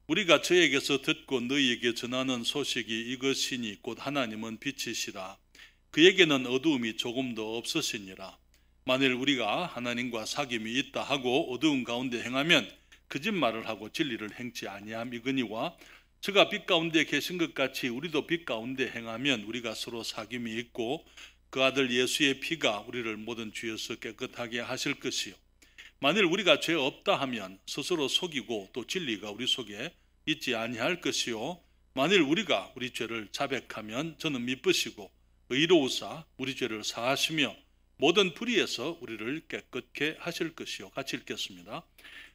우리가 저에게서 듣고 너희에게 전하는 소식이 이것이니 곧 하나님은 빛이시라. 그에게는 어두움이 조금도 없으시니라. 만일 우리가 하나님과 사귐이 있다 하고 어두운 가운데 행하면 거짓말을 하고 진리를 행치 아니함이거니와 저가 빛 가운데 계신 것 같이 우리도 빛 가운데 행하면 우리가 서로 사귐이 있고 그 아들 예수의 피가 우리를 모든 죄에서 깨끗하게 하실 것이요. 만일 우리가 죄 없다 하면 스스로 속이고 또 진리가 우리 속에 있지 아니할 것이요. 만일 우리가 우리 죄를 자백하면 저는 미쁘시고 의로우사 우리 죄를 사하시며 모든 불의에서 우리를 깨끗게 하실 것이요. 같이 읽겠습니다.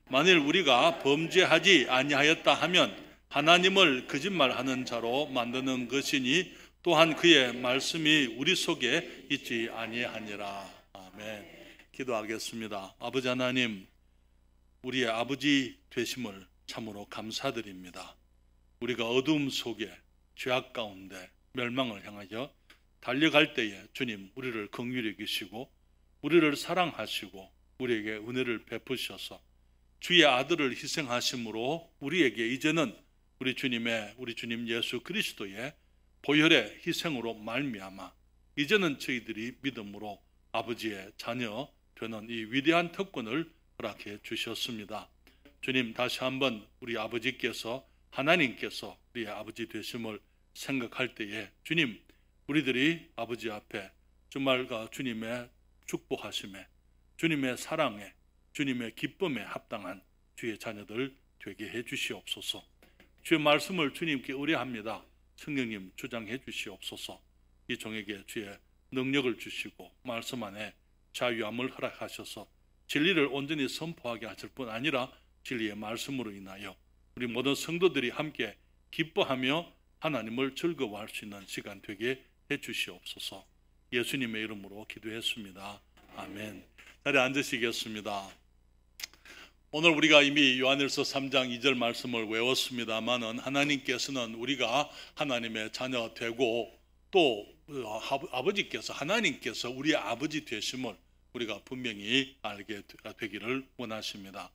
만일 우리가 범죄하지 아니하였다 하면 하나님을 거짓말하는 자로 만드는 것이니 또한 그의 말씀이 우리 속에 있지 아니하니라. 아멘. 기도하겠습니다. 아버지 하나님, 우리의 아버지 되심을 참으로 감사드립니다. 우리가 어두움 속에 죄악 가운데 멸망을 향하여 달려갈 때에 주님 우리를 긍휼히 여기시고 우리를 사랑하시고 우리에게 은혜를 베푸셔서 주의 아들을 희생하심으로 우리에게 이제는 우리 주님 예수 그리스도의 보혈의 희생으로 말미암아 이제는 저희들이 믿음으로 아버지의 자녀 되는 이 위대한 특권을 허락해 주셨습니다. 주님, 다시 한번 우리 아버지께서 하나님께서 우리의 아버지 되심을 생각할 때에 주님, 우리들이 아버지 앞에 정말 주님의 축복하심에, 주님의 사랑에, 주님의 기쁨에 합당한 주의 자녀들 되게 해 주시옵소서. 주의 말씀을 주님께 의뢰합니다. 성령님 주장해 주시옵소서. 이 종에게 주의 능력을 주시고 말씀 안에 자유함을 허락하셔서 진리를 온전히 선포하게 하실 뿐 아니라 진리의 말씀으로 인하여 우리 모든 성도들이 함께 기뻐하며 하나님을 즐거워할 수 있는 시간 되게 해 주시옵소서. 예수님의 이름으로 기도했습니다. 아멘. 자리에 앉으시겠습니다. 오늘 우리가 이미 요한일서 3장 2절 말씀을 외웠습니다만은 하나님께서는 우리가 하나님의 자녀 되고 또 아버지께서 하나님께서 우리의 아버지 되심을 우리가 분명히 알게 되기를 원하십니다.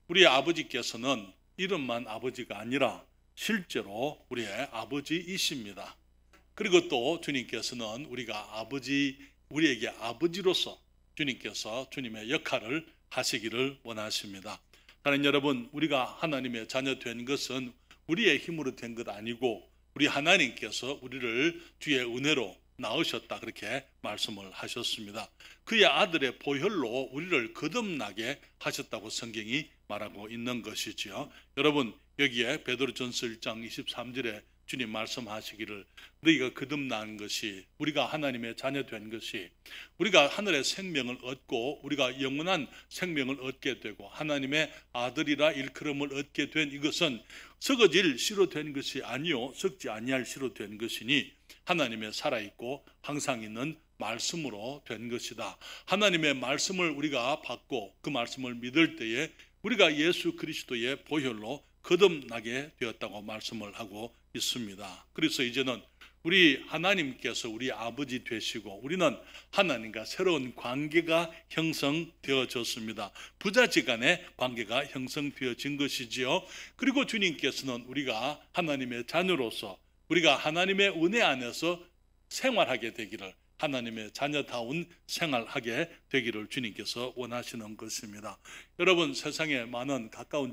우리의 아버지께서는 이름만 아버지가 아니라 실제로 우리의 아버지이십니다. 그리고 또 주님께서는 우리에게 아버지로서 주님께서 주님의 역할을 하시기를 원하십니다. 하나님 여러분, 우리가 하나님의 자녀 된 것은 우리의 힘으로 된 것 아니고 우리 하나님께서 우리를 주의 은혜로 낳으셨다 그렇게 말씀을 하셨습니다. 그의 아들의 보혈로 우리를 거듭나게 하셨다고 성경이 말하고 있는 것이지요. 여러분, 여기에 베드로전서 1장 23절에 주님 말씀하시기를 너희가 거듭난 것이 우리가 하나님의 자녀 된 것이 우리가 하늘의 생명을 얻고 우리가 영원한 생명을 얻게 되고 하나님의 아들이라 일컬음을 얻게 된 이것은 썩어질 씨로 된 것이 아니요 썩지 아니할 씨로 된 것이니 하나님의 살아있고 항상 있는 말씀으로 된 것이다. 하나님의 말씀을 우리가 받고 그 말씀을 믿을 때에 우리가 예수 그리스도의 보혈로 거듭나게 되었다고 말씀을 하고 있습니다. 그래서 이제는 우리 하나님께서 우리 아버지 되시고 우리는 하나님과 새로운 관계가 형성되어졌습니다. 부자지간의 관계가 형성되어진 것이지요. 그리고 주님께서는 우리가 하나님의 자녀로서 우리가 하나님의 은혜 안에서 생활하게 되기를 하나님의 자녀다운 생활하게 되기를 주님께서 원하시는 것입니다. 여러분, 세상에 많은 가까운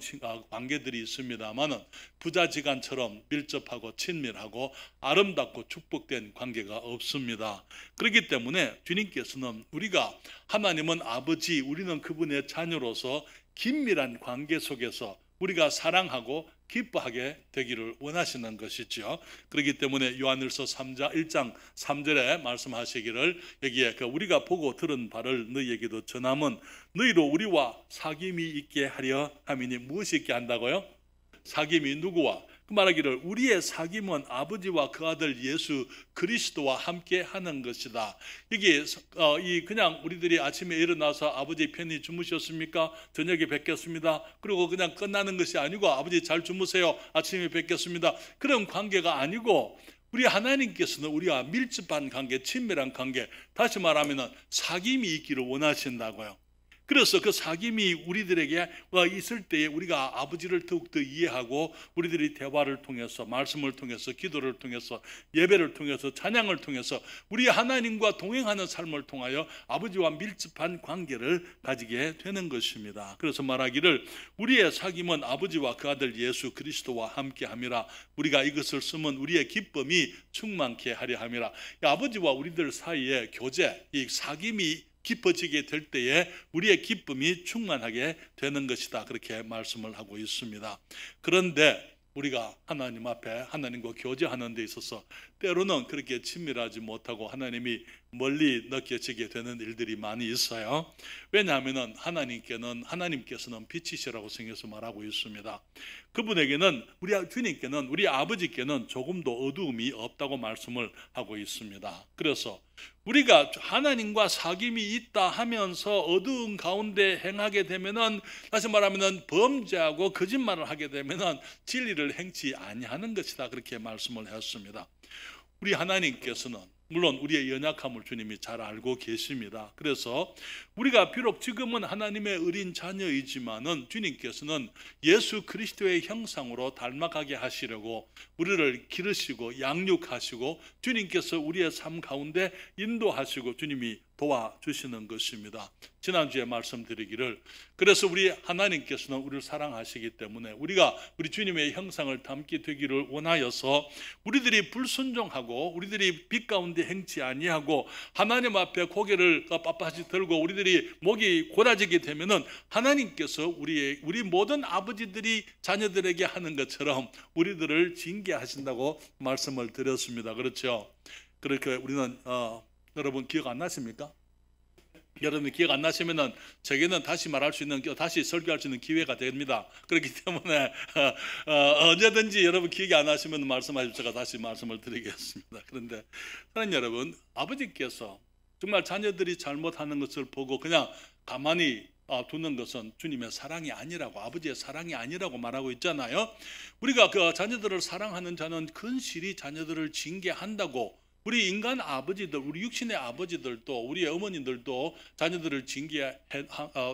관계들이 있습니다만은 부자지간처럼 밀접하고 친밀하고 아름답고 축복된 관계가 없습니다. 그렇기 때문에 주님께서는 우리가 하나님은 아버지, 우리는 그분의 자녀로서 긴밀한 관계 속에서 우리가 사랑하고 기뻐하게 되기를 원하시는 것이죠. 그렇기 때문에 요한일서 1장 3절에 말씀하시기를 여기에 우리가 보고 들은 바를 너희에게도 전함은 너희로 우리와 사귐이 있게 하려 함이니 무엇이 있게 한다고요? 사귐이 누구와? 그 말하기를 우리의 사귐은 아버지와 그 아들 예수 그리스도와 함께 하는 것이다. 이게 그냥 우리들이 아침에 일어나서 아버지 편히 주무셨습니까? 저녁에 뵙겠습니다. 그리고 그냥 끝나는 것이 아니고 아버지 잘 주무세요. 아침에 뵙겠습니다. 그런 관계가 아니고 우리 하나님께서는 우리와 밀접한 관계, 친밀한 관계, 다시 말하면 사귐이 있기를 원하신다고요. 그래서 그 사귐이 우리들에게 있을 때에 우리가 아버지를 더욱더 이해하고 우리들이 대화를 통해서, 말씀을 통해서, 기도를 통해서, 예배를 통해서, 찬양을 통해서 우리 하나님과 동행하는 삶을 통하여 아버지와 밀접한 관계를 가지게 되는 것입니다. 그래서 말하기를 우리의 사귐은 아버지와 그 아들 예수 그리스도와 함께함이라. 우리가 이것을 쓰면 우리의 기쁨이 충만케 하려 함이라. 아버지와 우리들 사이의 교제, 이 사귐이 깊어지게 될 때에 우리의 기쁨이 충만하게 되는 것이다, 그렇게 말씀을 하고 있습니다. 그런데 우리가 하나님 앞에 하나님과 교제하는 데 있어서 때로는 그렇게 친밀하지 못하고 하나님이 멀리 느껴지게 되는 일들이 많이 있어요. 왜냐하면 하나님께서는 빛이시라고 성경에서 말하고 있습니다. 그분에게는, 우리 주님께는, 우리 아버지께는 조금도 어두움이 없다고 말씀을 하고 있습니다. 그래서 우리가 하나님과 사귐이 있다 하면서 어두운 가운데 행하게 되면은, 다시 말하면은 범죄하고 거짓말을 하게 되면은 진리를 행치 아니하는 것이다, 그렇게 말씀을 했습니다. 우리 하나님께서는 물론 우리의 연약함을 주님이 잘 알고 계십니다. 그래서 우리가 비록 지금은 하나님의 어린 자녀이지만은 주님께서는 예수 그리스도의 형상으로 닮아가게 하시려고 우리를 기르시고 양육하시고 주님께서 우리의 삶 가운데 인도하시고 주님이 도와주시는 것입니다. 지난주에 말씀드리기를, 그래서 우리 하나님께서는 우리를 사랑하시기 때문에 우리가 우리 주님의 형상을 닮게 되기를 원하여서 우리들이 불순종하고 우리들이 빛 가운데 행치 아니하고 하나님 앞에 고개를 빳빳이 들고 우리들이 목이 곧아지게 되면은 하나님께서 우리 모든 아버지들이 자녀들에게 하는 것처럼 우리들을 징계하신다고 말씀을 드렸습니다. 그렇죠? 그렇게 우리는 여러분 기억 안 나십니까? 여러분 기억 안 나시면은 저에게는 다시 말할 수 있는, 다시 설교할 수 있는 기회가 됩니다. 그렇기 때문에 언제든지 여러분 기억이 안 나시면 말씀하십시오. 제가 다시 말씀을 드리겠습니다. 그런데 사랑하는 여러분, 아버지께서 정말 자녀들이 잘못하는 것을 보고 그냥 가만히 두는 것은 주님의 사랑이 아니라고, 아버지의 사랑이 아니라고 말하고 있잖아요. 우리가 그 자녀들을 사랑하는 자는 근실히 자녀들을 징계한다고, 우리 인간 아버지들, 우리 육신의 아버지들도, 우리 어머니들도 자녀들을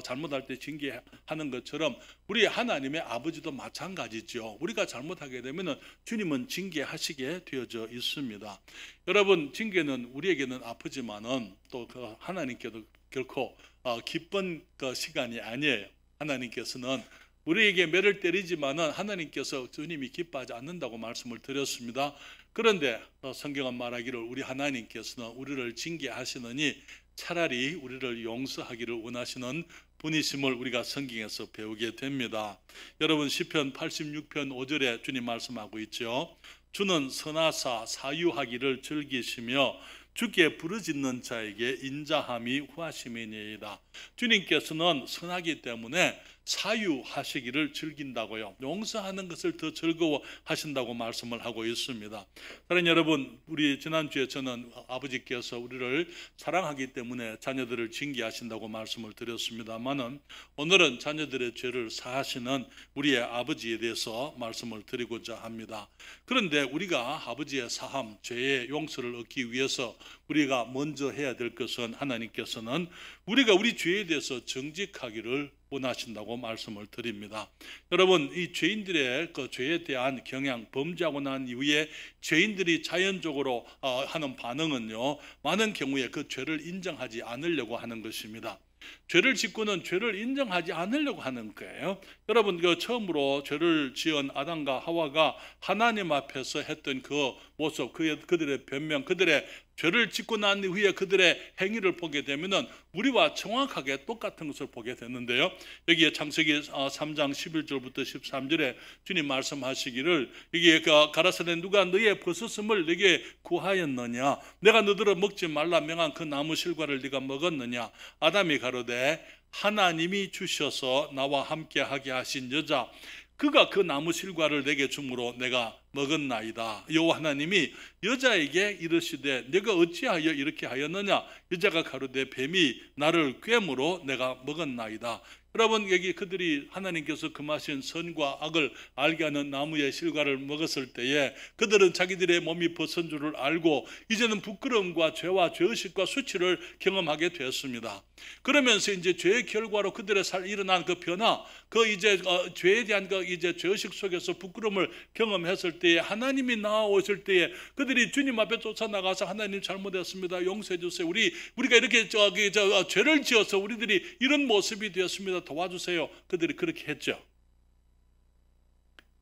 잘못할 때 징계하는 것처럼 우리 하나님의 아버지도 마찬가지죠. 우리가 잘못하게 되면 주님은 징계하시게 되어져 있습니다. 여러분, 징계는 우리에게는 아프지만은 또 그 하나님께도 결코 기쁜 그 시간이 아니에요. 하나님께서는 우리에게 매를 때리지만은 하나님께서 주님이 기뻐하지 않는다고 말씀을 드렸습니다. 그런데 성경은 말하기를 우리 하나님께서는 우리를 징계하시느니 차라리 우리를 용서하기를 원하시는 분이심을 우리가 성경에서 배우게 됩니다. 여러분, 시편 86편 5절에 주님 말씀하고 있죠. 주는 선하사 사유하기를 즐기시며 주께 부르짖는 자에게 인자함이 후하심이니이다. 주님께서는 선하기 때문에 사유하시기를 즐긴다고요. 용서하는 것을 더 즐거워하신다고 말씀을 하고 있습니다. 사랑하는 여러분, 우리 지난주에 저는 아버지께서 우리를 사랑하기 때문에 자녀들을 징계하신다고 말씀을 드렸습니다만은 오늘은 자녀들의 죄를 사하시는 우리의 아버지에 대해서 말씀을 드리고자 합니다. 그런데 우리가 아버지의 사함, 죄의 용서를 얻기 위해서 우리가 먼저 해야 될 것은, 하나님께서는 우리가 우리 죄에 대해서 정직하기를 원하신다고 말씀을 드립니다. 여러분, 이 죄인들의 그 죄에 대한 경향, 범죄하고 난 이후에 죄인들이 자연적으로 하는 반응은요, 많은 경우에 그 죄를 인정하지 않으려고 하는 것입니다. 죄를 짓고는 죄를 인정하지 않으려고 하는 거예요. 여러분, 그 처음으로 죄를 지은 아담과 하와가 하나님 앞에서 했던 그 모습, 그들의 변명, 그들의 죄를 짓고 난 후에 그들의 행위를 보게 되면은 우리와 정확하게 똑같은 것을 보게 되는데요. 여기에 창세기 3장 11절부터 13절에 주님 말씀하시기를, 여기에 가라사대 누가 너의 벗었음을 내게 구하였느냐? 내가 너더러 먹지 말라 명한 그 나무 실과를 네가 먹었느냐? 아담이 가로되 하나님이 주셔서 나와 함께하게 하신 여자, 그가 그 나무 실과를 내게 주므로 내가 먹었나이다. 여호와 하나님이 여자에게 이르시되 내가 어찌하여 이렇게 하였느냐? 여자가 가로되 뱀이 나를 꿰므로 내가 먹었나이다. 여러분, 여기 그들이 하나님께서 금하신 선과 악을 알게 하는 나무의 실과를 먹었을 때에 그들은 자기들의 몸이 벗은 줄을 알고 이제는 부끄러움과 죄와 죄의식과 수치를 경험하게 되었습니다. 그러면서 이제 죄의 결과로 그들의 일어난 그 변화, 그 이제 죄에 대한 그 이제 죄의식 속에서 부끄러움을 경험했을 때에 하나님이 나아오실 때에 그들이 주님 앞에 쫓아나가서 하나님 잘못했습니다. 용서해 주세요. 우리가 이렇게 죄를 지어서 우리들이 이런 모습이 되었습니다. 도와주세요. 그들이 그렇게 했죠.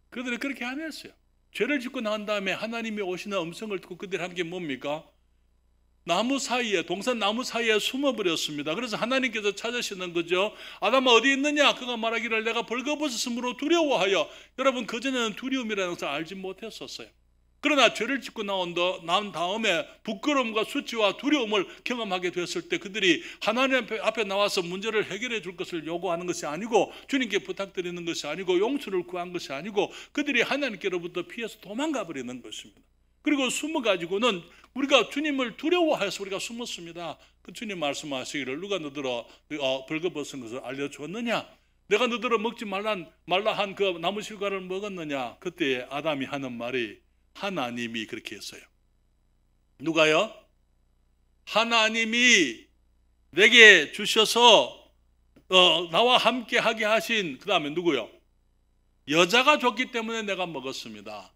그들이 그렇게 안 했어요. 죄를 짓고 난 다음에 하나님이 오시는 음성을 듣고 그들이 한 게 뭡니까? 나무 사이에, 동산 나무 사이에 숨어버렸습니다. 그래서 하나님께서 찾으시는 거죠. 아담아 어디 있느냐? 그가 말하기를 내가 벌거벗었으므로 두려워하여. 여러분, 그전에는 두려움이라는 것을 알지 못했었어요. 그러나 죄를 짓고 난 다음에 부끄러움과 수치와 두려움을 경험하게 되었을 때 그들이 하나님 앞에 나와서 문제를 해결해 줄 것을 요구하는 것이 아니고, 주님께 부탁드리는 것이 아니고, 용서를 구한 것이 아니고, 그들이 하나님께로부터 피해서 도망가 버리는 것입니다. 그리고 숨어가지고는 우리가 주님을 두려워해서 우리가 숨었습니다. 그 주님 말씀하시기를 누가 너더러 벌거벗은 것을 알려주었느냐? 내가 너더러 먹지 말라 한 그 나무 실과를 먹었느냐? 그때 아담이 하는 말이, 하나님이 그렇게 했어요. 누가요? 하나님이 내게 주셔서 나와 함께 하게 하신, 그 다음에 누구요? 여자가 줬기 때문에 내가 먹었습니다.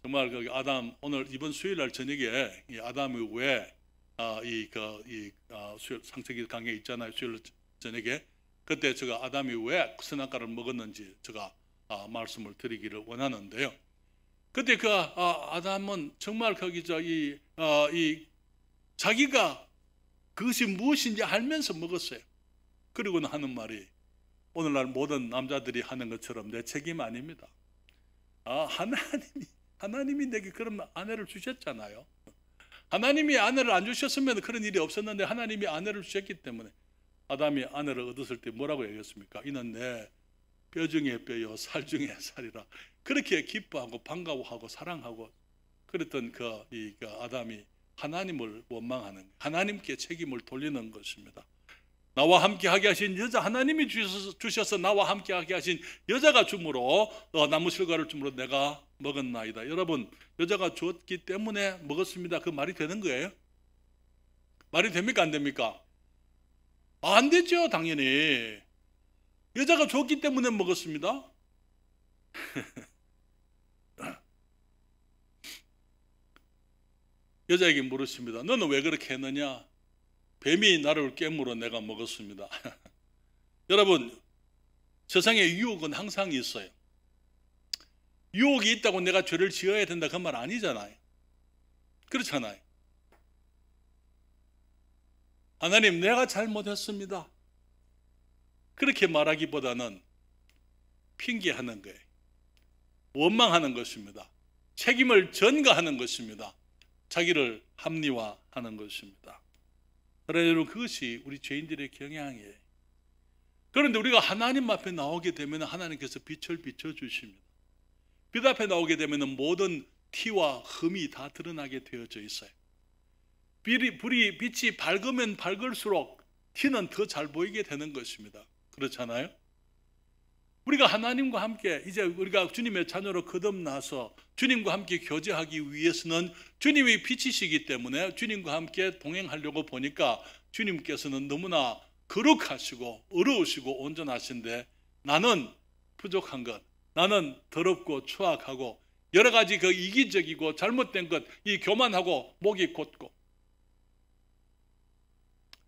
정말 그 아담, 오늘 이번 수요일날 저녁에 이 아담의 왜 상세기 강의 있잖아요. 수요일 저녁에 그때 제가 아담이 왜 선악과를 먹었는지 제가 말씀을 드리기를 원하는데요. 그때 그 아담은 정말 거기서 자기가 그것이 무엇인지 알면서 먹었어요. 그리고는 하는 말이, 오늘날 모든 남자들이 하는 것처럼 내 책임 아닙니다. 하나님이 내게 그런 아내를 주셨잖아요. 하나님이 아내를 안 주셨으면 그런 일이 없었는데 하나님이 아내를 주셨기 때문에, 아담이 아내를 얻었을 때 뭐라고 얘기했습니까? 이는 내 뼈 중에 뼈요 살 중에 살이라. 그렇게 기뻐하고 반가워하고 사랑하고 그랬던 그 아담이 하나님을 원망하는, 하나님께 책임을 돌리는 것입니다. 나와 함께 하게 하신 여자, 하나님이 주셔서 나와 함께 하게 하신 여자가 줌으로 나무 실과를 줌으로 내가 먹었나이다. 여러분, 여자가 줬기 때문에 먹었습니다. 그 말이 되는 거예요? 말이 됩니까? 안 됩니까? 안 되죠. 당연히 여자가 줬기 때문에 먹었습니다. 여자에게 물었습니다. 너는 왜 그렇게 했느냐? 뱀이 나를 깨물어 내가 먹었습니다. 여러분, 세상에 유혹은 항상 있어요. 유혹이 있다고 내가 죄를 지어야 된다 그 말 아니잖아요. 그렇잖아요. 하나님, 내가 잘못했습니다. 그렇게 말하기보다는 핑계하는 거예요. 원망하는 것입니다. 책임을 전가하는 것입니다. 자기를 합리화하는 것입니다. 여러분, 그것이 우리 죄인들의 경향이에요. 그런데 우리가 하나님 앞에 나오게 되면 하나님께서 빛을 비춰주십니다. 빛 앞에 나오게 되면 모든 티와 흠이 다 드러나게 되어져 있어요. 빛이 밝으면 밝을수록 티는 더 잘 보이게 되는 것입니다. 그렇잖아요? 우리가 하나님과 함께 이제 우리가 주님의 자녀로 거듭나서 주님과 함께 교제하기 위해서는 주님이 빛이시기 때문에 주님과 함께 동행하려고 보니까 주님께서는 너무나 거룩하시고 어려우시고 온전하신데, 나는 부족한 것, 나는 더럽고 추악하고 여러 가지 그 이기적이고 잘못된 것, 이 교만하고 목이 곧고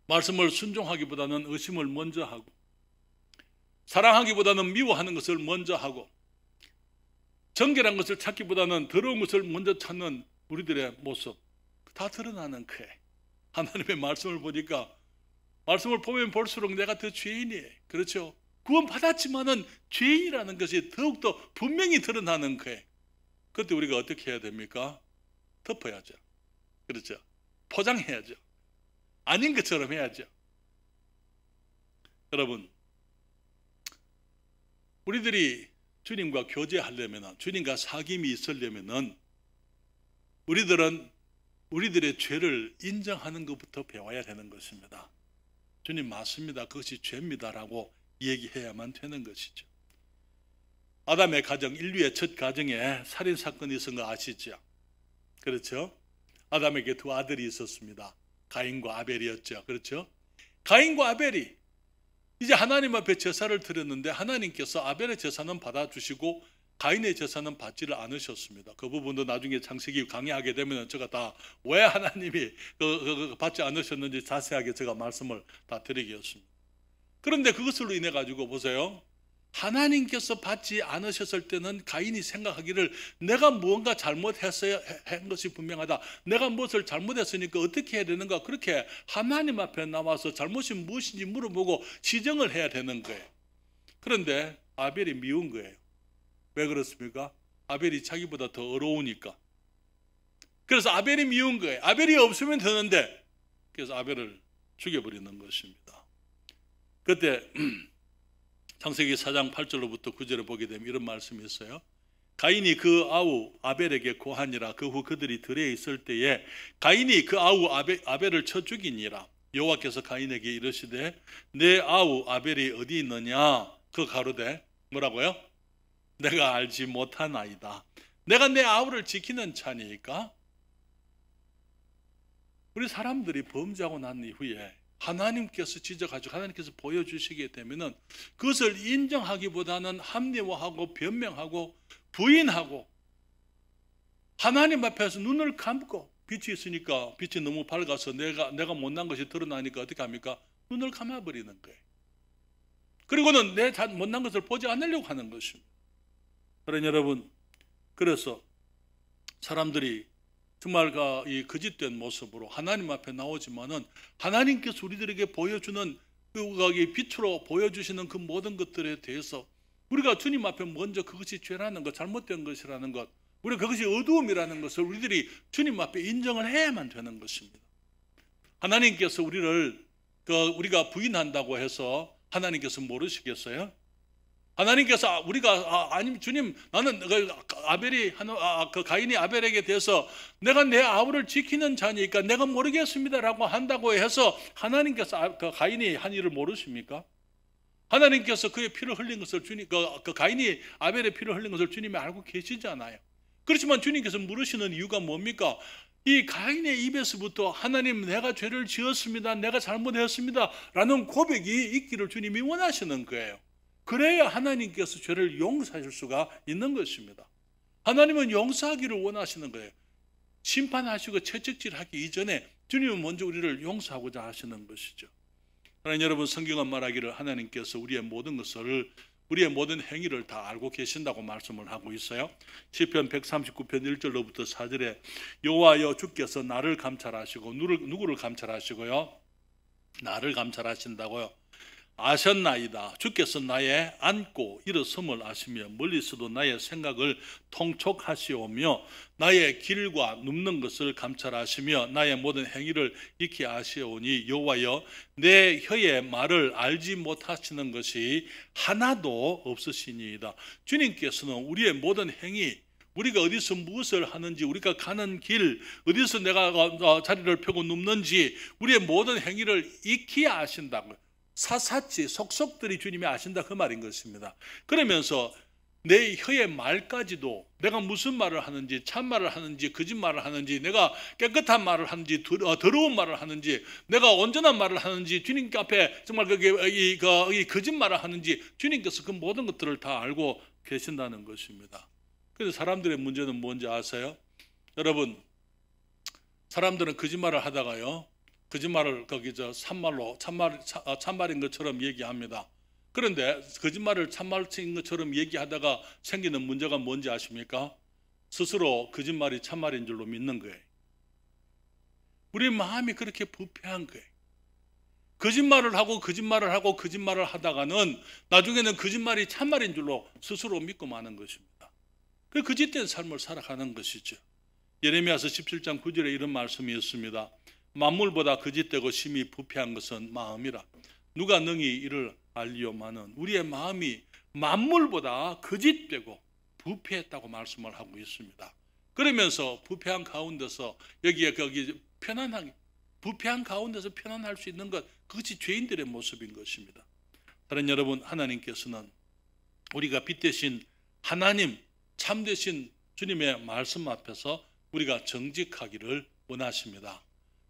말씀을 순종하기보다는 의심을 먼저 하고 사랑하기보다는 미워하는 것을 먼저 하고 정결한 것을 찾기보다는 더러운 것을 먼저 찾는 우리들의 모습, 다 드러나는 거예요. 하나님의 말씀을 보니까, 말씀을 보면 볼수록 내가 더 죄인이에요. 그렇죠? 구원 받았지만은 죄인이라는 것이 더욱더 분명히 드러나는 거예요. 그때 우리가 어떻게 해야 됩니까? 덮어야죠. 그렇죠? 포장해야죠. 아닌 것처럼 해야죠. 여러분, 우리들이 주님과 교제하려면, 주님과 사귐이 있으려면 우리들은 우리들의 죄를 인정하는 것부터 배워야 되는 것입니다. 주님 맞습니다. 그것이 죄입니다라고 얘기해야만 되는 것이죠. 아담의 가정, 인류의 첫 가정에 살인사건이 있은 거 아시죠? 그렇죠? 아담에게 두 아들이 있었습니다. 가인과 아벨이었죠. 그렇죠? 가인과 아벨이 이제 하나님 앞에 제사를 드렸는데 하나님께서 아벨의 제사는 받아주시고 가인의 제사는 받지를 않으셨습니다. 그 부분도 나중에 창세기 강의하게 되면 제가 다 왜 하나님이 받지 않으셨는지 자세하게 제가 말씀을 다 드리겠습니다. 그런데 그것으로 인해 가지고 보세요. 하나님께서 받지 않으셨을 때는 가인이 생각하기를 내가 무언가 잘못했어야 한 것이 분명하다. 내가 무엇을 잘못했으니까 어떻게 해야 되는가. 그렇게 하나님 앞에 나와서 잘못이 무엇인지 물어보고 시정을 해야 되는 거예요. 그런데 아벨이 미운 거예요. 왜 그렇습니까? 아벨이 자기보다 더 어려우니까. 그래서 아벨이 미운 거예요. 아벨이 없으면 되는데 그래서 아벨을 죽여버리는 것입니다. 그때 창세기 4장 8절로부터 9절에 보게 되면 이런 말씀이 있어요. 가인이 그 아우 아벨에게 고하니라. 그 후 그들이 들에 있을 때에 가인이 그 아우 아벨을 쳐 죽이니라. 여호와께서 가인에게 이르시되 내 아우 아벨이 어디 있느냐. 그 가로되 뭐라고요? 내가 알지 못하나이다. 내가 내 아우를 지키는 자니까. 우리 사람들이 범죄하고 난 이후에 하나님께서 지적하시고 하나님께서 보여주시게 되면은 그것을 인정하기보다는 합리화하고 변명하고 부인하고 하나님 앞에서 눈을 감고 빛이 있으니까 빛이 너무 밝아서 내가 못난 것이 드러나니까 어떻게 합니까? 눈을 감아버리는 거예요. 그리고는 내 못난 것을 보지 않으려고 하는 것입니다. 그러니 여러분, 그래서 사람들이 정말 이 거짓된 모습으로 하나님 앞에 나오지만은 하나님께서 우리들에게 보여주는 그 빛으로 보여주시는 그 모든 것들에 대해서 우리가 주님 앞에 먼저 그것이 죄라는 것, 잘못된 것이라는 것, 우리가 그것이 어두움이라는 것을 우리들이 주님 앞에 인정을 해야만 되는 것입니다. 하나님께서 우리가 부인한다고 해서 하나님께서 모르시겠어요? 하나님께서 아니 주님 나는 가인이 아벨에게 대해서 내가 내 아우를 지키는 자니까 내가 모르겠습니다라고 한다고 해서 하나님께서 가인이 한 일을 모르십니까? 하나님께서 그의 피를 흘린 것을 가인이 아벨의 피를 흘린 것을 주님이 알고 계시잖아요. 그렇지만 주님께서 물으시는 이유가 뭡니까? 이 가인의 입에서부터 하나님 내가 죄를 지었습니다. 내가 잘못했습니다. 라는 고백이 있기를 주님이 원하시는 거예요. 그래야 하나님께서 죄를 용서하실 수가 있는 것입니다. 하나님은 용서하기를 원하시는 거예요. 심판하시고 채찍질하기 이전에 주님은 먼저 우리를 용서하고자 하시는 것이죠. 하나님 여러분, 성경은 말하기를 하나님께서 우리의 모든 행위를 다 알고 계신다고 말씀을 하고 있어요. 시편 139편 1절로부터 4절에 여호와여 주께서 나를 감찰하시고 누구를 감찰하시고요? 나를 감찰하신다고요. 아셨나이다. 주께서 나의 앉고 일어섬을 아시며 멀리서도 나의 생각을 통촉하시오며 나의 길과 눕는 것을 감찰하시며 나의 모든 행위를 익히 아시오니 여호와여 내 혀의 말을 알지 못하시는 것이 하나도 없으시니이다. 주님께서는 우리의 모든 행위, 우리가 어디서 무엇을 하는지, 우리가 가는 길, 어디서 내가 자리를 펴고 눕는지 우리의 모든 행위를 익히 아신다고요. 사사치 속속들이 주님이 아신다 그 말인 것입니다. 그러면서 내 혀의 말까지도 내가 무슨 말을 하는지, 참말을 하는지, 거짓말을 하는지, 내가 깨끗한 말을 하는지, 더러운 말을 하는지, 내가 온전한 말을 하는지, 주님 앞에 정말 거짓말을 하는지 주님께서 그 모든 것들을 다 알고 계신다는 것입니다. 그래서 사람들의 문제는 뭔지 아세요? 여러분, 사람들은 거짓말을 하다가요, 거짓말을 참말인 것처럼 얘기합니다. 그런데 거짓말을 참말인 것처럼 얘기하다가 생기는 문제가 뭔지 아십니까? 스스로 거짓말이 참말인 줄로 믿는 거예요. 우리 마음이 그렇게 부패한 거예요. 거짓말을 하고 하다가는 나중에는 거짓말이 참말인 줄로 스스로 믿고 마는 것입니다. 그 거짓된 삶을 살아가는 것이죠. 예레미야서 17장 9절에 이런 말씀이 있습니다. 만물보다 거짓되고 심히 부패한 것은 마음이라. 누가 능히 이를 알리오마는 우리의 마음이 만물보다 거짓되고 부패했다고 말씀을 하고 있습니다. 그러면서 부패한 가운데서 거기 편안하게 부패한 가운데서 편안할 수 있는 것, 그것이 죄인들의 모습인 것입니다. 사랑하는 여러분, 하나님께서는 우리가 빛 대신 하나님, 참 되신 주님의 말씀 앞에서 우리가 정직하기를 원하십니다.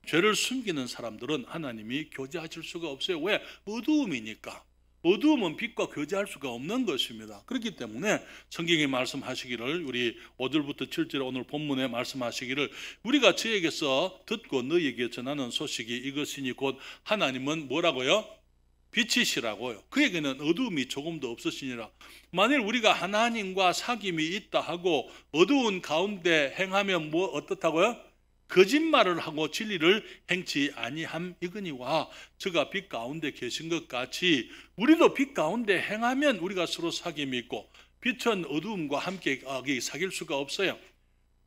죄를 숨기는 사람들은 하나님이 교제하실 수가 없어요. 왜? 어두움이니까. 어두움은 빛과 교제할 수가 없는 것입니다. 그렇기 때문에 성경이 말씀하시기를, 우리 5절부터 7절 오늘 본문에 말씀하시기를, 우리가 저에게서 듣고 너희에게 전하는 소식이 이것이니 곧 하나님은 뭐라고요? 빛이시라고요. 그에게는 어두움이 조금도 없으시니라. 만일 우리가 하나님과 사귐이 있다 하고 어두운 가운데 행하면 뭐 어떻다고요? 거짓말을 하고 진리를 행치 아니함이거니와 저가 빛 가운데 계신 것 같이 우리도 빛 가운데 행하면 우리가 서로 사귐이 있고 빛은 어두움과 함께 사귈 수가 없어요.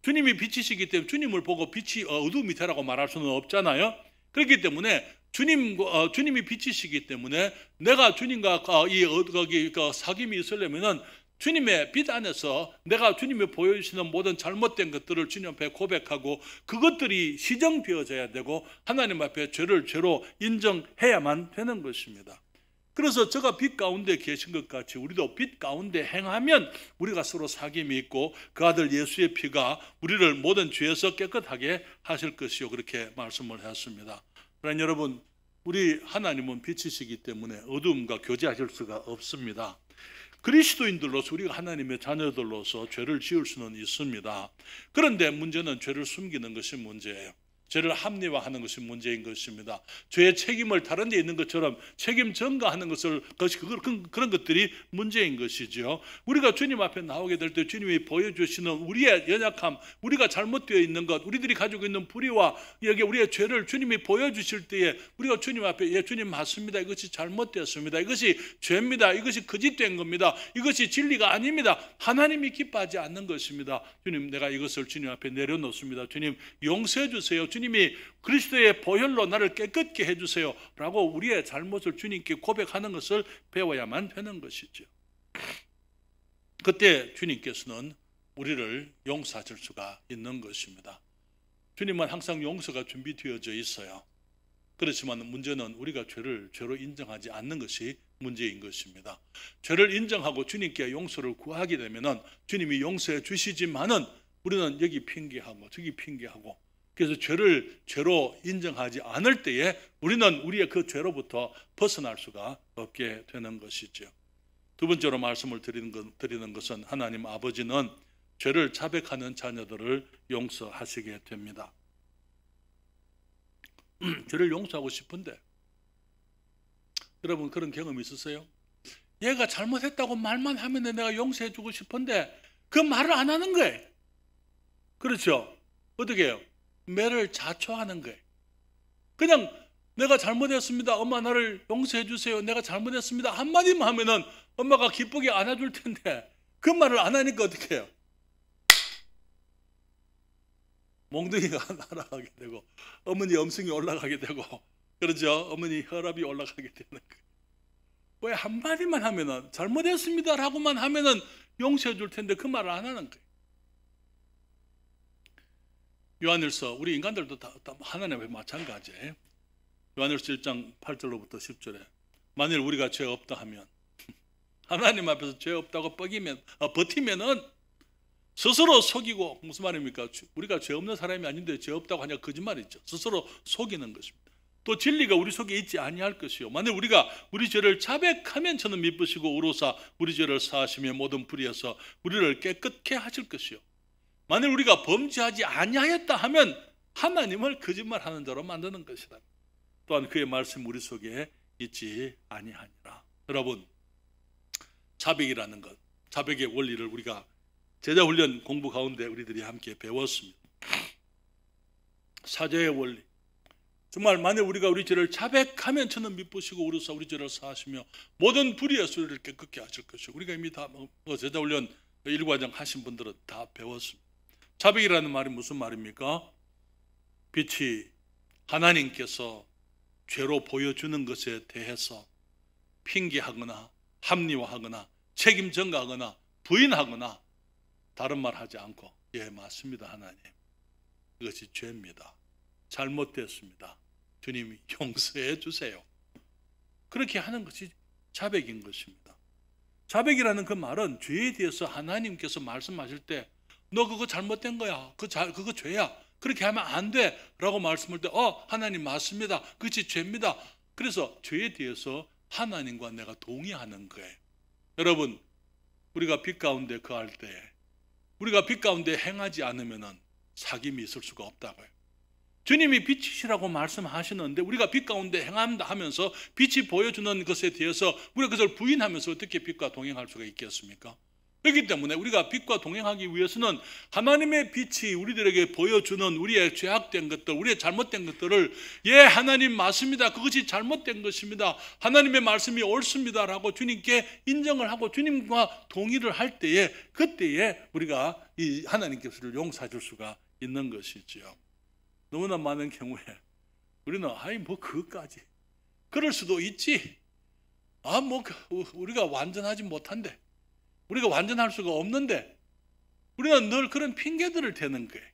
주님이 빛이시기 때문에 주님을 보고 빛이 어두움이 되라고 말할 수는 없잖아요. 그렇기 때문에 주님이 빛이시기 때문에 내가 주님과 사귐이 있으려면은 주님의 빛 안에서 내가 주님이 보여주시는 모든 잘못된 것들을 주님 앞에 고백하고 그것들이 시정되어져야 되고 하나님 앞에 죄를 죄로 인정해야만 되는 것입니다. 그래서 저가 빛 가운데 계신 것 같이 우리도 빛 가운데 행하면 우리가 서로 사귐이 있고 그 아들 예수의 피가 우리를 모든 죄에서 깨끗하게 하실 것이요, 그렇게 말씀을 했습니다. 그러나 여러분, 우리 하나님은 빛이시기 때문에 어두움과 교제하실 수가 없습니다. 그리스도인들로서 우리가 하나님의 자녀들로서 죄를 지을 수는 있습니다. 그런데 문제는 죄를 숨기는 것이 문제예요. 죄를 합리화하는 것이 문제인 것입니다. 죄의 책임을 다른 데 있는 것처럼 책임 전가하는 그런 것들이 문제인 것이죠. 우리가 주님 앞에 나오게 될 때 주님이 보여주시는 우리의 연약함, 우리가 잘못되어 있는 것, 우리들이 가지고 있는 불의와 여기 우리의 죄를 주님이 보여주실 때에 우리가 주님 앞에 예, 주님 맞습니다. 이것이 잘못되었습니다. 이것이 죄입니다. 이것이 거짓된 겁니다. 이것이 진리가 아닙니다. 하나님이 기뻐하지 않는 것입니다. 주님, 내가 이것을 주님 앞에 내려놓습니다. 주님, 용서해 주세요. 주님이 그리스도의 보혈로 나를 깨끗게 해주세요 라고 우리의 잘못을 주님께 고백하는 것을 배워야만 되는 것이죠. 그때 주님께서는 우리를 용서하실 수가 있는 것입니다. 주님은 항상 용서가 준비되어져 있어요. 그렇지만 문제는 우리가 죄를 죄로 인정하지 않는 것이 문제인 것입니다. 죄를 인정하고 주님께 용서를 구하게 되면 주님이 용서해 주시지만은 우리는 여기 핑계하고 저기 핑계하고, 그래서 죄를 죄로 인정하지 않을 때에 우리는 우리의 그 죄로부터 벗어날 수가 없게 되는 것이죠. 두 번째로 말씀을 드리는 것은 하나님 아버지는 죄를 자백하는 자녀들을 용서하시게 됩니다. 죄를 용서하고 싶은데 여러분 그런 경험이 있으세요? 얘가 잘못했다고 말만 하면 내가 용서해 주고 싶은데 그 말을 안 하는 거예요. 그렇죠? 어떻게 해요? 매를 자초하는 거예요. 그냥 내가 잘못했습니다. 엄마 나를 용서해 주세요. 내가 잘못했습니다. 한마디만 하면은 엄마가 기쁘게 안아줄 텐데 그 말을 안 하니까 어떻게 해요? 몽둥이가 날아가게 되고 어머니 염승이 올라가게 되고, 그렇죠? 어머니 혈압이 올라가게 되는 거예요. 왜 한마디만 하면은 잘못했습니다 라고만 하면은 용서해 줄 텐데 그 말을 안 하는 거예요. 요한일서, 우리 인간들도 다 하나님 앞에 마찬가지예요. 요한일서 1장 8절로부터 10절에 만일 우리가 죄 없다 하면 하나님 앞에서 죄 없다고 버티면은 스스로 속이고, 무슨 말입니까? 우리가 죄 없는 사람이 아닌데 죄 없다고 하냐 거짓말이죠. 스스로 속이는 것입니다. 또 진리가 우리 속에 있지 아니할 것이요, 만일 우리가 우리 죄를 자백하면 저는 미쁘시고 의로사 우리 죄를 사하시며 모든 불의에서 우리를 깨끗게 하실 것이요, 만일 우리가 범죄하지 아니하였다 하면 하나님을 거짓말하는 자로 만드는 것이다. 또한 그의 말씀 우리 속에 있지 아니하니라. 여러분, 자백이라는 것, 자백의 원리를 우리가 제자훈련 공부 가운데 우리들이 함께 배웠습니다. 사죄의 원리, 정말 만일 우리가 우리 죄를 자백하면 저는 미쁘시고 의로사 우리 죄를 사하시며 모든 불의에서 우리를 깨끗게 하실 것이요, 우리가 이미 다 제자훈련 1과정 하신 분들은 다 배웠습니다. 자백이라는 말이 무슨 말입니까? 빛이 하나님께서 죄로 보여주는 것에 대해서 핑계하거나 합리화하거나 책임 전가하거나 부인하거나 다른 말 하지 않고 예 맞습니다 하나님, 이것이 죄입니다, 잘못됐습니다, 주님이 용서해 주세요, 그렇게 하는 것이 자백인 것입니다. 자백이라는 그 말은 죄에 대해서 하나님께서 말씀하실 때 너 그거 잘못된 거야, 그거 죄야, 그렇게 하면 안 돼 라고 말씀할 때 하나님 맞습니다, 그것이 죄입니다. 그래서 죄에 대해서 하나님과 내가 동의하는 거예요. 여러분, 우리가 빛 가운데 거할 때 우리가 빛 가운데 행하지 않으면 사귐이 있을 수가 없다고요. 주님이 빛이시라고 말씀하시는데 우리가 빛 가운데 행한다 하면서 빛이 보여주는 것에 대해서 우리가 그것을 부인하면서 어떻게 빛과 동행할 수가 있겠습니까? 그렇기 때문에 우리가 빛과 동행하기 위해서는 하나님의 빛이 우리들에게 보여주는 우리의 죄악된 것들, 우리의 잘못된 것들을 예 하나님 맞습니다, 그것이 잘못된 것입니다, 하나님의 말씀이 옳습니다 라고 주님께 인정을 하고 주님과 동의를 할 때에 그때에 우리가 이 하나님께서를 용서해 줄 수가 있는 것이지요. 너무나 많은 경우에 우리는 그것까지 그럴 수도 있지, 우리가 완전하지 못한데, 우리가 완전할 수가 없는데, 우리는 늘 그런 핑계들을 대는 거예요.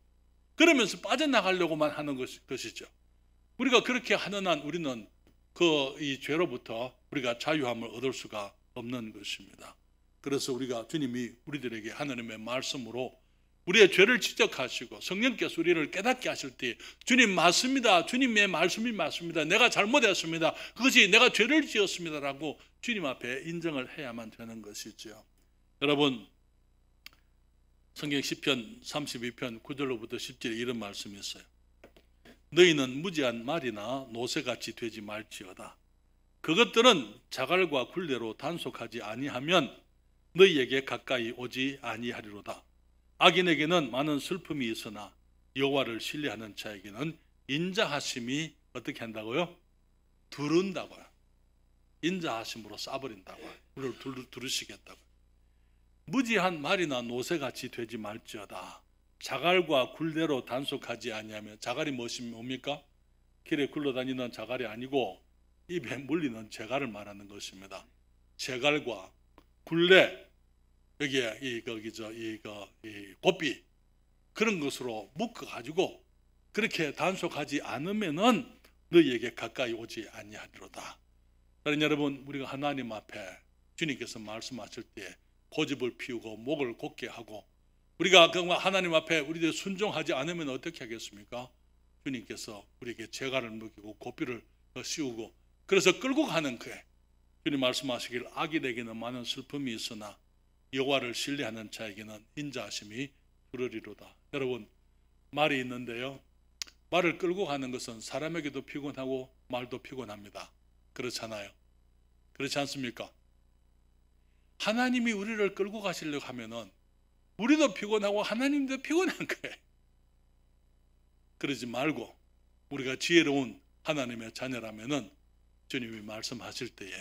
그러면서 빠져나가려고만 하는 것이죠. 우리가 그렇게 하는 한 우리는 이 죄로부터 우리가 자유함을 얻을 수가 없는 것입니다. 그래서 주님이 우리들에게 하나님의 말씀으로 우리의 죄를 지적하시고 성령께서 우리를 깨닫게 하실 때 주님 맞습니다, 주님의 말씀이 맞습니다, 내가 잘못했습니다, 그것이 내가 죄를 지었습니다 라고 주님 앞에 인정을 해야만 되는 것이죠. 여러분, 성경 시편 32편 9절로부터 10절에 이런 말씀이 있어요. 너희는 무지한 말이나 노새같이 되지 말지어다. 그것들은 자갈과 굴레로 단속하지 아니하면 너희에게 가까이 오지 아니하리로다. 악인에게는 많은 슬픔이 있으나 여호와를 신뢰하는 자에게는 인자하심이 어떻게 한다고요? 두른다고요. 인자하심으로 쏴버린다고요. 우리를 두르시겠다고요. 무지한 말이나 노새같이 되지 말지어다. 자갈과 굴레로 단속하지 아니하면, 자갈이 뭡니까? 길에 굴러다니는 자갈이 아니고 입에 물리는 재갈을 말하는 것입니다. 재갈과 굴레, 여기에 이 고삐 그런 것으로 묶어가지고 그렇게 단속하지 않으면은 너희에게 가까이 오지 아니하리로다. 다른 여러분, 우리가 하나님 앞에 주님께서 말씀하실 때 고집을 피우고 목을 곧게 하고 우리가 하나님 앞에 우리들 순종하지 않으면 어떻게 하겠습니까? 주님께서 우리에게 재갈을 먹이고 고삐를 씌우고 그래서 끌고 가는 거예요. 주님 말씀하시길 악인에게는 많은 슬픔이 있으나 여호와를 신뢰하는 자에게는 인자하심이 두르리로다. 여러분, 말이 있는데요, 말을 끌고 가는 것은 사람에게도 피곤하고 말도 피곤합니다. 그렇잖아요. 그렇지 않습니까? 하나님이 우리를 끌고 가시려고 하면은 우리도 피곤하고 하나님도 피곤한 거예요. 그러지 말고 우리가 지혜로운 하나님의 자녀라면은 주님이 말씀하실 때에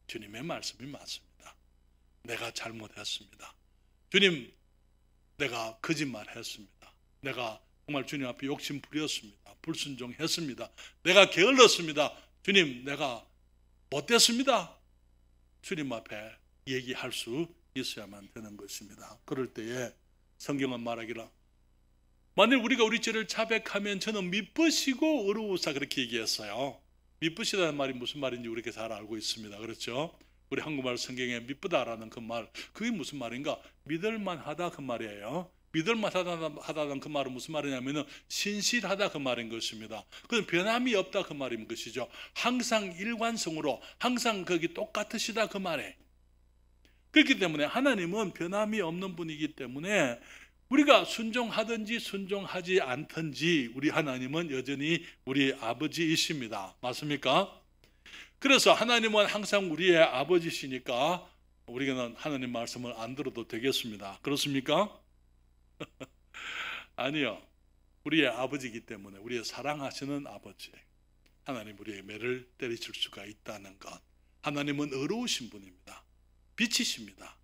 주님의 말씀이 맞습니다. 내가 잘못했습니다. 주님, 내가 거짓말했습니다. 내가 정말 주님 앞에 욕심 부렸습니다. 불순종했습니다. 내가 게을렀습니다. 주님, 내가 못됐습니다. 주님 앞에 얘기할 수 있어야만 되는 것입니다. 그럴 때에 성경은 말하기를 만일 우리가 우리 죄를 자백하면 저는 미쁘시고 어루우사 그렇게 얘기했어요. 미쁘시다는 말이 무슨 말인지 우리가 잘 알고 있습니다. 그렇죠? 우리 한국말 성경에 미쁘다라는 그 말, 그게 무슨 말인가? 믿을만하다 그 말이에요. 믿을만하다는 그 말은 무슨 말이냐면은 신실하다 그 말인 것입니다. 그건 변함이 없다 그 말인 것이죠. 항상 일관성으로 항상 거기 똑같으시다 그 말이에요. 그렇기 때문에 하나님은 변함이 없는 분이기 때문에 우리가 순종하든지 순종하지 않든지 우리 하나님은 여전히 우리 아버지이십니다. 맞습니까? 그래서 하나님은 항상 우리의 아버지시니까 우리는 하나님 말씀을 안 들어도 되겠습니다. 그렇습니까? 아니요. 우리의 아버지이기 때문에 우리의 사랑하시는 아버지, 하나님 우리의 매를 때리실 수가 있다는 것. 하나님은 의로우신 분입니다. 빛이십니다.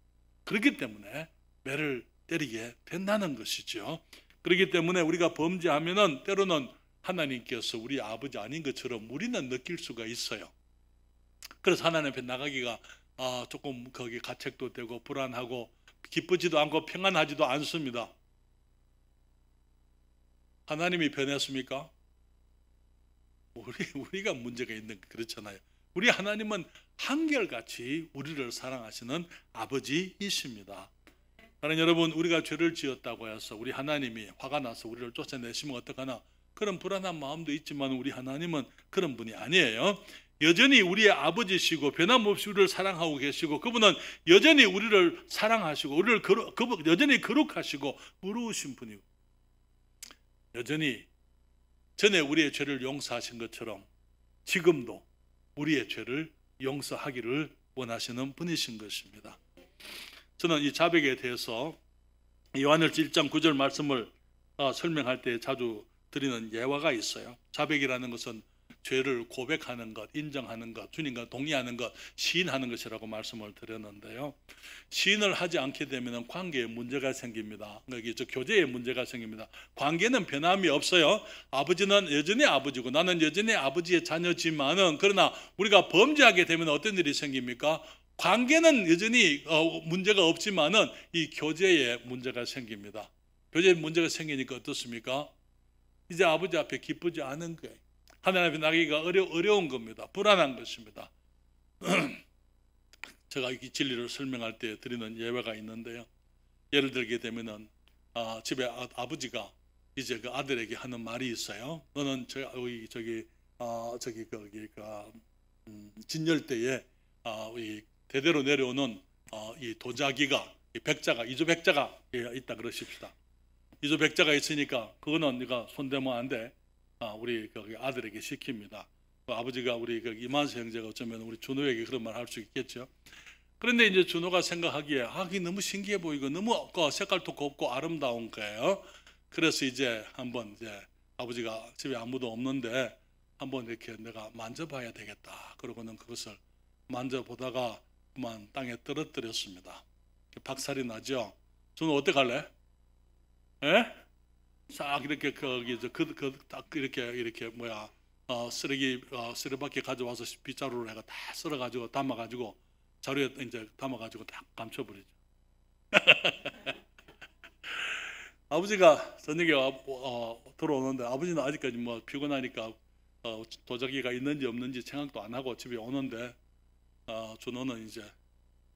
그렇기 때문에 매를 때리게 된다는 것이죠. 그렇기 때문에 우리가 범죄하면은 때로는 하나님께서 우리 아버지 아닌 것처럼 우리는 느낄 수가 있어요. 그래서 하나님 앞에 나가기가 조금 거기 가책도 되고 불안하고 기쁘지도 않고 평안하지도 않습니다. 하나님이 변했습니까? 우리가 문제가 있는 그렇잖아요. 우리 하나님은 한결같이 우리를 사랑하시는 아버지이십니다. 사랑하는 여러분, 우리가 죄를 지었다고 해서 우리 하나님이 화가 나서 우리를 쫓아내시면 어떡하나, 그런 불안한 마음도 있지만 우리 하나님은 그런 분이 아니에요. 여전히 우리의 아버지시고 변함없이 우리를 사랑하고 계시고, 그분은 여전히 우리를 사랑하시고 우리를 여전히 거룩하시고 의로우신 분이고, 여전히 전에 우리의 죄를 용서하신 것처럼 지금도 우리의 죄를 용서하기를 원하시는 분이신 것입니다. 저는 이 자백에 대해서 요한일서 1장 9절 말씀을 설명할 때 자주 드리는 예화가 있어요. 자백이라는 것은 죄를 고백하는 것, 인정하는 것, 주님과 동의하는 것, 시인하는 것이라고 말씀을 드렸는데요. 시인을 하지 않게 되면 관계에 문제가 생깁니다. 교제에 문제가 생깁니다. 관계는 변함이 없어요. 아버지는 여전히 아버지고 나는 여전히 아버지의 자녀지만은, 그러나 우리가 범죄하게 되면 어떤 일이 생깁니까? 관계는 여전히 문제가 없지만은 이 교제에 문제가 생깁니다. 교제에 문제가 생기니까 어떻습니까? 이제 아버지 앞에 기쁘지 않은 거예요. 하나님 앞에 나가기가 어려운 겁니다. 불안한 것입니다. 제가 이 진리를 설명할 때 드리는 예화가 있는데요. 예를 들게 되면은 집에 아버지가 이제 그 아들에게 하는 말이 있어요. 너는 진열 때에 이 대대로 내려오는 이 도자기가, 이 백자가, 이조백자가 있다 그러십시다. 이조백자가 있으니까 그거는 네가 손대면 안 돼. 우리 아들에게 시킵니다. 아버지가 우리 이만수 형제가 어쩌면 우리 준호에게 그런 말 할 수 있겠죠. 그런데 이제 준호가 생각하기에 이게 너무 신기해 보이고 너무 색깔도 곱고 아름다운 거예요. 그래서 이제 한번 아버지가 집에 아무도 없는데 한번 이렇게 내가 만져봐야 되겠다. 그러고는 그것을 만져보다가 그만 땅에 떨어뜨렸습니다. 박살이 나죠. 준호 어떡할래? 예? 싹 이렇게 이렇게 쓰레기밖에 가져와서 빗자루로 해가 다 썰어가지고 담아가지고 자루에 이제 담아가지고 딱 감춰버리죠. 아버지가 저녁에 들어오는데 아버지는 아직까지 피곤하니까 도자기가 있는지 없는지 생각도 안 하고 집에 오는데 준호는 이제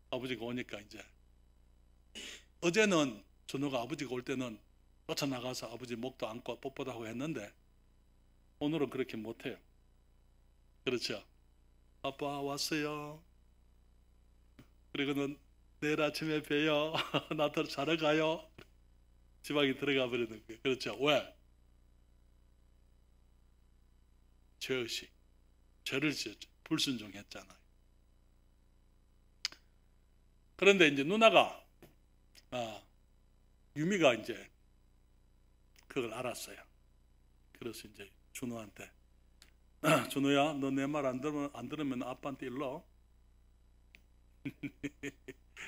아버지가 오니까 이제 어제는 준호가 아버지가 올 때는 쫓아나가서 아버지 목도 안고 뽀뽀도 하고 했는데 오늘은 그렇게 못해요. 그렇죠? 아빠 왔어요. 그리고는 내일 아침에 봬요. 나 더 자러 가요. 지방에 들어가 버리는 거예요. 그렇죠? 왜? 죄의식, 죄를 지었죠. 불순종했잖아요. 그런데 이제 누나가 유미가 이제 그걸 알았어요. 그래서 이제 준호한테 준호야, 너 내 말 안 들으면 아빠한테 일러.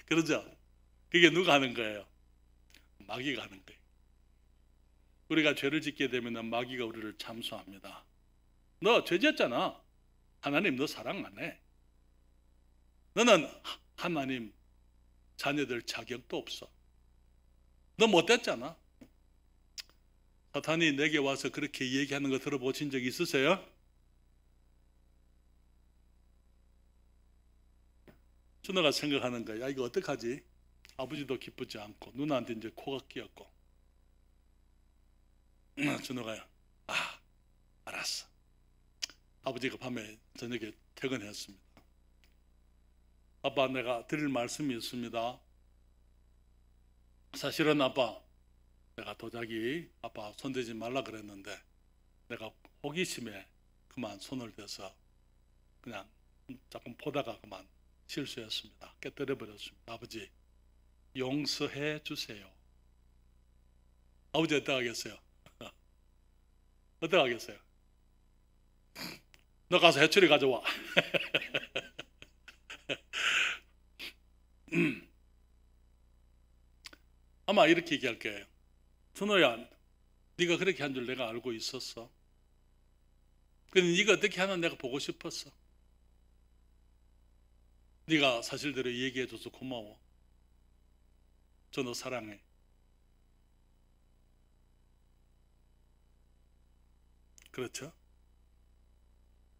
그러죠? 그게 누가 하는 거예요? 마귀가 하는 거예요. 우리가 죄를 짓게 되면 마귀가 우리를 참수합니다. 너 죄 지었잖아. 하나님 너 사랑 안 해. 너는 하나님 자녀들 자격도 없어. 너 못됐잖아. 사탄이 내게 와서 그렇게 얘기하는 거 들어보신 적 있으세요? 준호가 생각하는 거야. 이거 어떡하지? 아버지도 기쁘지 않고 누나한테 이제 코가 끼었고 준호가 알았어. 아버지가 밤에 저녁에 퇴근했습니다. 아빠, 내가 드릴 말씀이 있습니다. 사실은 아빠, 내가 도자기 아빠 손대지 말라 그랬는데 내가 호기심에 그만 손을 대서 그냥 조금 보다가 그만 실수했습니다. 깨뜨려 버렸습니다. 아버지 용서해 주세요. 아버지 어떻게 하겠어요? 어떻게 하겠어요? 너 가서 해초리 가져와. 아마 이렇게 얘기할 거예요. 준호야, 네가 그렇게 한 줄 내가 알고 있었어. 근데 네가 어떻게 하나 내가 보고 싶었어. 네가 사실대로 얘기해줘서 고마워. 저 너 사랑해. 그렇죠?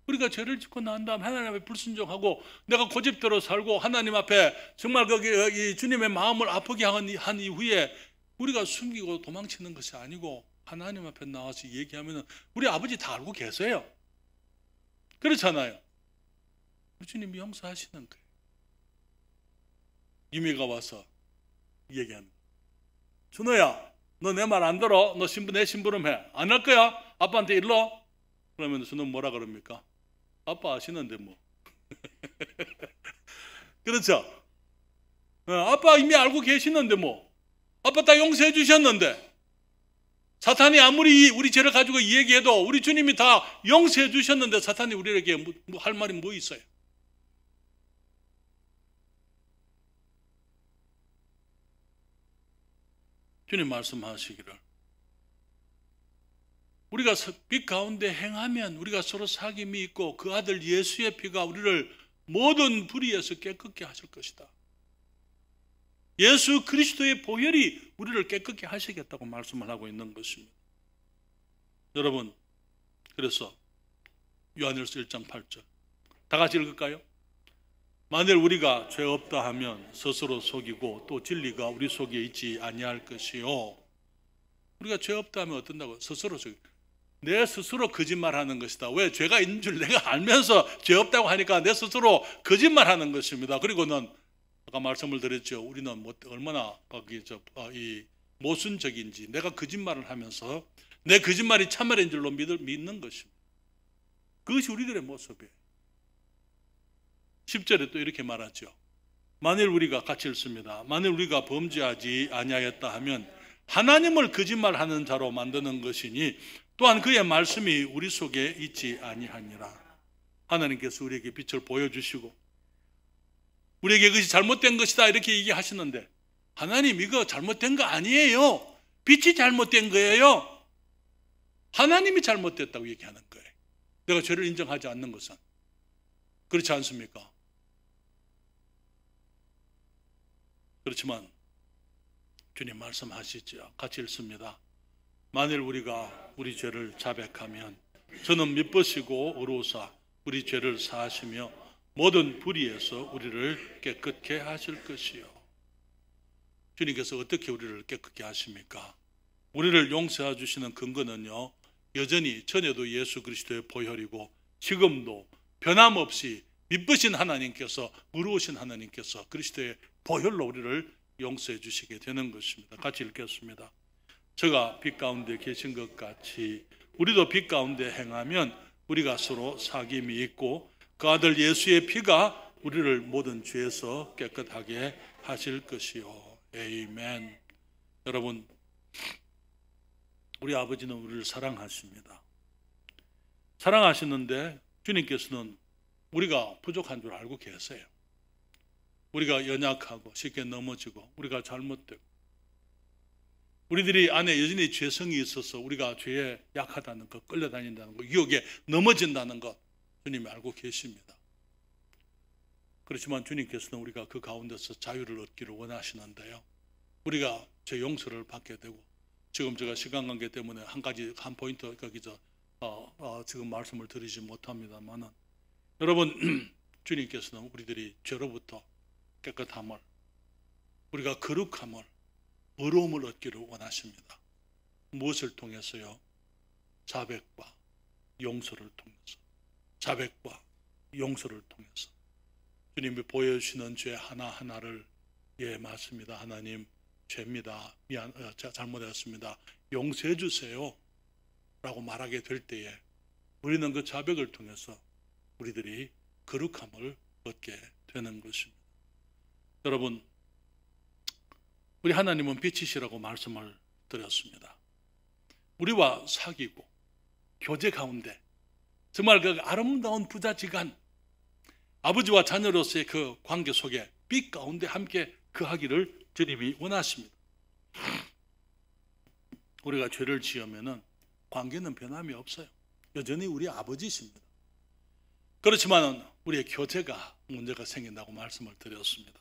우리가 죄를 짓고 난 다음 하나님 앞에 불순종하고 내가 고집대로 살고 하나님 앞에 정말 거기 이 주님의 마음을 아프게 한 이후에 우리가 숨기고 도망치는 것이 아니고 하나님 앞에 나와서 얘기하면 우리 아버지 다 알고 계세요. 그렇잖아요. 우리 주님이 용서하시는 거예요. 유미가 와서 얘기합니다. 준호야, 너 내 말 안 들어? 너 내 심부름해. 안 할 거야? 아빠한테 일러? 그러면 준호 뭐라 그럽니까? 아빠 아시는데 뭐. 그렇죠? 아빠 이미 알고 계시는데 뭐. 아빠 다 용서해 주셨는데. 사탄이 아무리 우리 죄를 가지고 얘기해도 우리 주님이 다 용서해 주셨는데 사탄이 우리에게 할 말이 뭐 있어요? 주님 말씀하시기를 우리가 빛 가운데 행하면 우리가 서로 사귐이 있고 그 아들 예수의 피가 우리를 모든 불의에서 깨끗게 하실 것이다. 예수 그리스도의 보혈이 우리를 깨끗게 하시겠다고 말씀을 하고 있는 것입니다. 여러분, 그래서 요한일서 1장 8절 다 같이 읽을까요? 만일 우리가 죄 없다 하면 스스로 속이고 또 진리가 우리 속에 있지 아니할 것이요. 우리가 죄 없다 하면 어떤다고? 스스로 속이고 내 스스로 거짓말하는 것이다. 왜? 죄가 있는 줄 내가 알면서 죄 없다고 하니까 내 스스로 거짓말하는 것입니다. 그리고는 아까 말씀을 드렸죠. 우리는 얼마나 이 모순적인지 내가 거짓말을 하면서 내 거짓말이 참말인 줄로 믿는 것입니다. 그것이 우리들의 모습이에요. 10절에 또 이렇게 말하죠. 만일 우리가 같이 읽습니다. 만일 우리가 범죄하지 아니하였다 하면 하나님을 거짓말하는 자로 만드는 것이니 또한 그의 말씀이 우리 속에 있지 아니하니라. 하나님께서 우리에게 빛을 보여주시고 우리에게 그것이 잘못된 것이다 이렇게 얘기하시는데 하나님 이거 잘못된 거 아니에요. 빛이 잘못된 거예요. 하나님이 잘못됐다고 얘기하는 거예요. 내가 죄를 인정하지 않는 것은. 그렇지 않습니까? 그렇지만 주님 말씀하시죠. 같이 읽습니다. 만일 우리가 우리 죄를 자백하면 저는 미쁘시고 의로우사 우리 죄를 사하시며 모든 불의에서 우리를 깨끗게 하실 것이요. 주님께서 어떻게 우리를 깨끗게 하십니까? 우리를 용서해 주시는 근거는요, 여전히 전에도 예수 그리스도의 보혈이고 지금도 변함없이 미쁘신 하나님께서, 의로우신 하나님께서 그리스도의 보혈로 우리를 용서해 주시게 되는 것입니다. 같이 읽겠습니다. 저가 빛 가운데 계신 것 같이 우리도 빛 가운데 행하면 우리가 서로 사귐이 있고 그 아들 예수의 피가 우리를 모든 죄에서 깨끗하게 하실 것이요. 에이멘. 여러분, 우리 아버지는 우리를 사랑하십니다. 사랑하시는데 주님께서는 우리가 부족한 줄 알고 계세요. 우리가 연약하고 쉽게 넘어지고 우리가 잘못되고 우리들이 안에 여전히 죄성이 있어서 우리가 죄에 약하다는 것, 끌려다닌다는 것, 유혹에 넘어진다는 것 주님이 알고 계십니다. 그렇지만 주님께서는 우리가 그 가운데서 자유를 얻기를 원하시는데요. 우리가 죄 용서를 받게 되고 지금 제가 시간 관계 때문에 한 포인트 거기서 지금 말씀을 드리지 못합니다만은 여러분 주님께서는 우리들이 죄로부터 깨끗함을 우리가 거룩함을 의로움을 얻기를 원하십니다. 무엇을 통해서요? 자백과 용서를 통해서. 자백과 용서를 통해서. 주님이 보여주시는 죄 하나하나를 예 맞습니다. 하나님 죄입니다. 잘못했습니다. 용서해 주세요. 라고 말하게 될 때에 우리는 그 자백을 통해서 우리들이 거룩함을 얻게 되는 것입니다. 여러분, 우리 하나님은 빛이시라고 말씀을 드렸습니다. 우리와 사귀고 교제 가운데 정말 그 아름다운 부자지간 아버지와 자녀로서의 그 관계 속에 빛 가운데 함께 거하기를 주님이 원하십니다. 우리가 죄를 지으면은 관계는 변함이 없어요. 여전히 우리 아버지십니다. 그렇지만 우리의 교제가 문제가 생긴다고 말씀을 드렸습니다.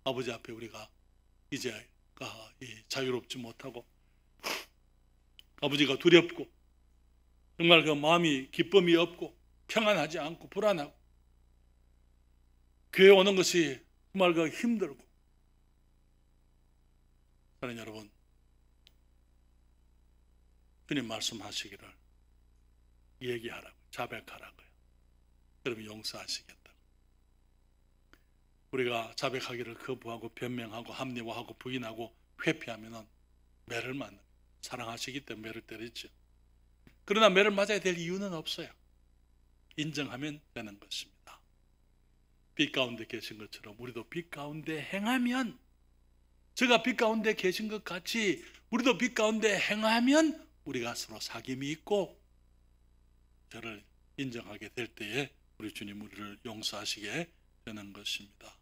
아버지 앞에 우리가 이제가 자유롭지 못하고 아버지가 두렵고 정말 그 마음이 기쁨이 없고 평안하지 않고 불안하고 교회 오는 것이 정말 그 힘들고 사랑하는 여러분, 주님 말씀하시기를 얘기하라고, 자백하라고요. 여러분 용서하시겠다. 우리가 자백하기를 거부하고 변명하고 합리화하고 부인하고 회피하면은 매를 맞는, 사랑하시기 때문에 매를 때리죠. 그러나 매를 맞아야 될 이유는 없어요. 인정하면 되는 것입니다. 빛 가운데 계신 것처럼 우리도 빛 가운데 행하면, 제가 빛 가운데 계신 것 같이 우리도 빛 가운데 행하면 우리가 서로 사귐이 있고 저를 인정하게 될 때에 우리 주님 우리를 용서하시게 되는 것입니다.